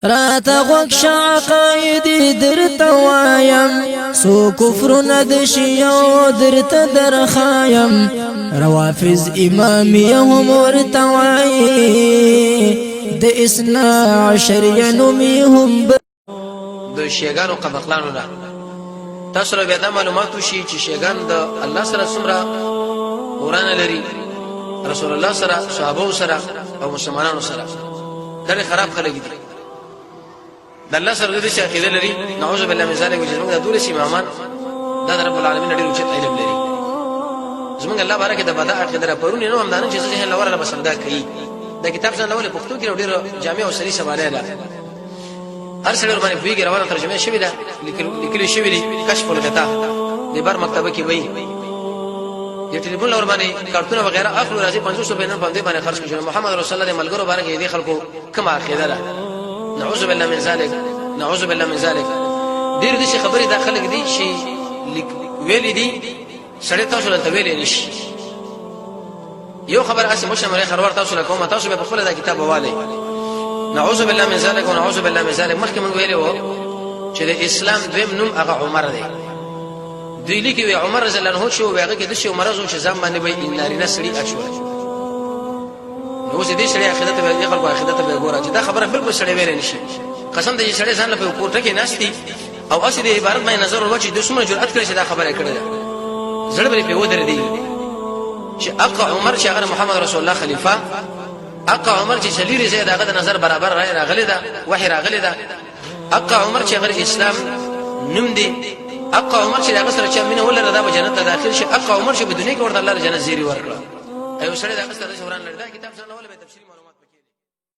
راته غوږ شعقایدی درته وایم سو کفرونه د شیعو درته درخایم روافض امامیه هم ورته وایي د اثنا عشریه نومې هم د شیعګانو قبقلانو نه تاسو له بیا دا معلومات وشي چې شیعګان د الله سره څومره ورانه لري رسول الله سره صحابه سره او مسلمانانو سره ډېر خراب خلک دي د الله سره د شي عقیده لري نعوذ بالله من ذلک وجه د دولس امامان د رب العالمین ډېر اوچت علم لري زمونږ الله بارک د بدا عقیده پرونی نو هم دانه چې ځه لوره بسمدا کوي د کتاب څنګه ولې پښتو کې ډېر جامع او سری سواله ده هر څلور باندې ویګي روانه ترجمه شوی ده لیکل شوی دی کشف الغطاء د بار مکتبه کې وایي د ټلیفون لور باندې کارتونه وغیرہ اخلو راځي 500 بینن باندې خرج کړي محمد رسول الله ملګرو بارک دې خلکو کما عقیده ده نعوذ بالله من ذلك نعوذ بالله من ذلك ډیر دې خبرې داخله دي شي ویلې دي سړی تاسو ته ویلې نشي یو خبر اسه مشمره خبر تاسو له کومه تاسو په خپل دا کتاب حواله نعوذ بالله من ذلك ونعوذ بالله من ذلك مخکې موږ ویلو چې د اسلام دویم نوم هغه عمر دی دوی لیکي عمر رضی الله عنه شو هغه کې د شو مرزو چې ځم باندې وي ان نارینه سړي اشور نو چې دې سړي اخرت به خلکو اخرت به ګورا چې دا خبره بالکل سړي ویل نشي قسم دې سړي ځان له کوټه کې ناشتي او اصلي عبارت باندې نظر ورو چې د څومره جرأت کړی چې دا خبره کړې ده زړه به په ودر دی چې اقا عمر چې هغه محمد رسول الله خلیفہ اقا عمر چې شلیری زید هغه د نظر برابر راغلی ده وحی راغلی ده اقا عمر چې هغه اسلام نوم دی اقا عمر چې هغه سره چې مینه ولر دا به جنت ته داخل شي اقا عمر چې په دنیا کې ورته الله جنت زیری ورکړه ایو سره دا هغه سره شوران لري دا کتاب څنګه ولې به تفسیر